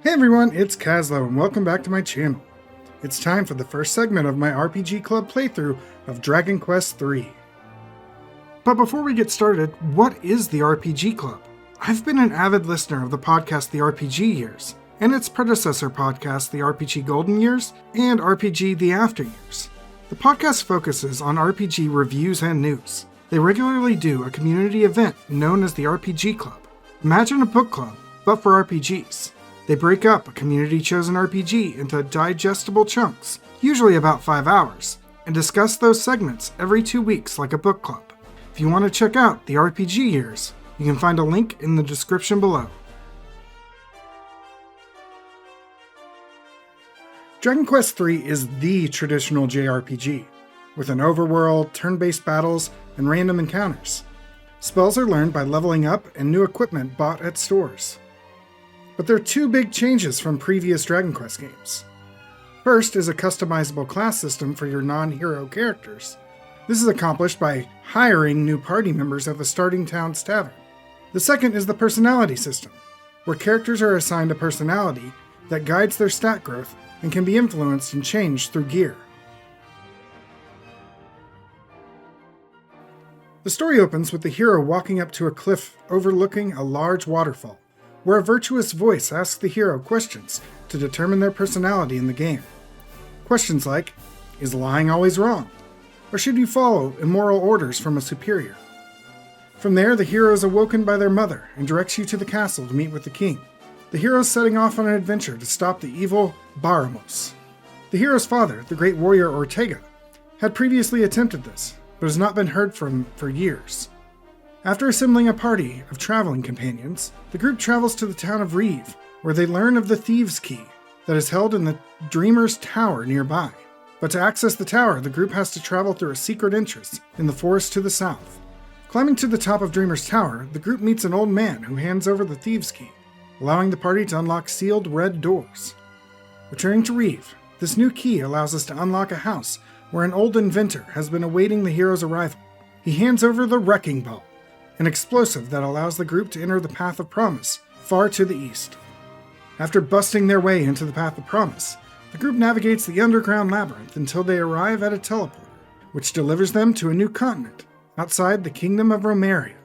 Hey everyone, it's Kazlo and welcome back to my channel. It's time for the first segment of my RPG Club playthrough of Dragon Quest III. But before we get started, what is the RPG Club? I've been an avid listener of the podcast The RPG Years, and its predecessor podcast The RPG Golden Years, and RPG The After Years. The podcast focuses on RPG reviews and news. They regularly do a community event known as the RPG Club. Imagine a book club, but for RPGs. They break up a community-chosen RPG into digestible chunks, usually about 5 hours, and discuss those segments every 2 weeks like a book club. If you want to check out the RPG Years, you can find a link in the description below. Dragon Quest III is the traditional JRPG, with an overworld, turn-based battles, and random encounters. Spells are learned by leveling up and new equipment bought at stores. But there are 2 big changes from previous Dragon Quest games. First is a customizable class system for your non-hero characters. This is accomplished by hiring new party members at the starting town's tavern. The second is the personality system, where characters are assigned a personality that guides their stat growth and can be influenced and changed through gear. The story opens with the hero walking up to a cliff overlooking a large waterfall, where a virtuous voice asks the hero questions to determine their personality in the game. Questions like, is lying always wrong? Or should you follow immoral orders from a superior? From there, the hero is awoken by their mother and directs you to the castle to meet with the king. The hero is setting off on an adventure to stop the evil Baramos. The hero's father, the great warrior Ortega, had previously attempted this, but has not been heard from for years. After assembling a party of traveling companions, the group travels to the town of Reeve, where they learn of the Thieves' Key that is held in the Dreamer's Tower nearby. But to access the tower, the group has to travel through a secret entrance in the forest to the south. Climbing to the top of Dreamer's Tower, the group meets an old man who hands over the Thieves' Key, allowing the party to unlock sealed red doors. Returning to Reeve, this new key allows us to unlock a house where an old inventor has been awaiting the hero's arrival. He hands over the Wrecking Ball, an explosive that allows the group to enter the Path of Promise, far to the east. After busting their way into the Path of Promise, the group navigates the underground labyrinth until they arrive at a teleporter, which delivers them to a new continent, outside the Kingdom of Romeria.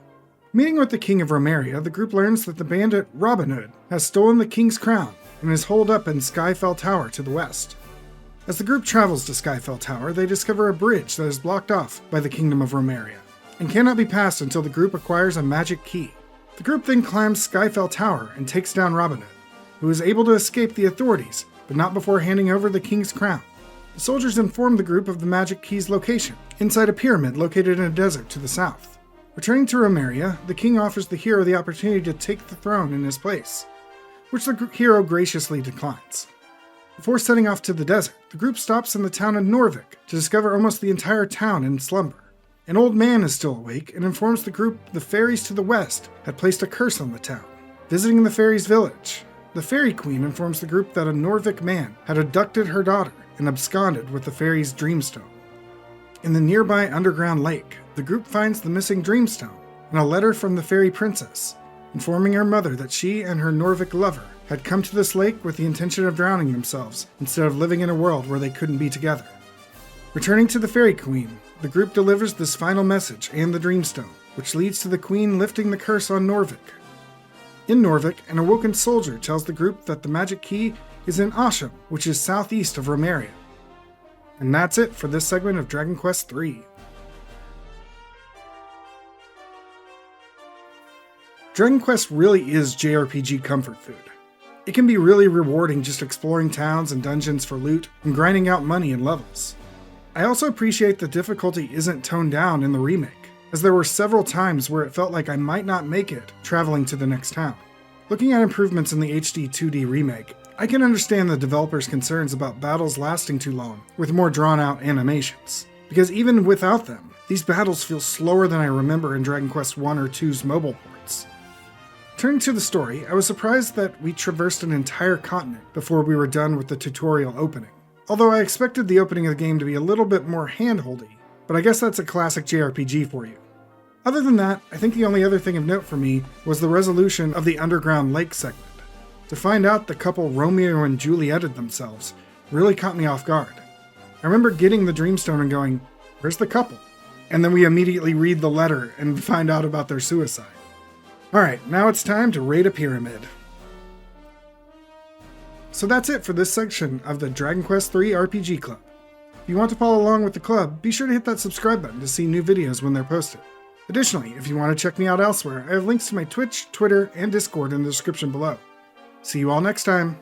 Meeting with the King of Romeria, the group learns that the bandit Robin Hood has stolen the king's crown and is holed up in Skyfell Tower to the west. As the group travels to Skyfell Tower, they discover a bridge that is blocked off by the Kingdom of Romeria and cannot be passed until the group acquires a magic key. The group then climbs Skyfell Tower and takes down Robin Hood, who is able to escape the authorities, but not before handing over the king's crown. The soldiers inform the group of the magic key's location, inside a pyramid located in a desert to the south. Returning to Romeria, the king offers the hero the opportunity to take the throne in his place, which the hero graciously declines. Before setting off to the desert, the group stops in the town of Norvik to discover almost the entire town in slumber. An old man is still awake and informs the group the fairies to the west had placed a curse on the town. Visiting the fairies' village, the fairy queen informs the group that a Norvik man had abducted her daughter and absconded with the fairy's dreamstone. In the nearby underground lake, the group finds the missing dreamstone and a letter from the fairy princess, informing her mother that she and her Norvik lover had come to this lake with the intention of drowning themselves instead of living in a world where they couldn't be together. Returning to the fairy queen, the group delivers this final message and the dreamstone, which leads to the queen lifting the curse on Norvik. In Norvik, an awoken soldier tells the group that the magic key is in Asham, which is southeast of Romeria. And that's it for this segment of Dragon Quest III. Dragon Quest really is JRPG comfort food. It can be really rewarding just exploring towns and dungeons for loot and grinding out money and levels. I also appreciate the difficulty isn't toned down in the remake, as there were several times where it felt like I might not make it traveling to the next town. Looking at improvements in the HD 2D remake, I can understand the developers' concerns about battles lasting too long with more drawn-out animations, because even without them, these battles feel slower than I remember in Dragon Quest 1 or 2's mobile ports. Turning to the story, I was surprised that we traversed an entire continent before we were done with the tutorial opening. Although I expected the opening of the game to be a little bit more hand-holdy, but I guess that's a classic JRPG for you. Other than that, I think the only other thing of note for me was the resolution of the underground lake segment. To find out the couple Romeo and Julieted themselves really caught me off guard. I remember getting the Dreamstone and going, where's the couple? And then we immediately read the letter and find out about their suicide. Alright, now it's time to rate a pyramid. So that's it for this section of the Dragon Quest III RPG Club. If you want to follow along with the club, be sure to hit that subscribe button to see new videos when they're posted. Additionally, if you want to check me out elsewhere, I have links to my Twitch, Twitter, and Discord in the description below. See you all next time!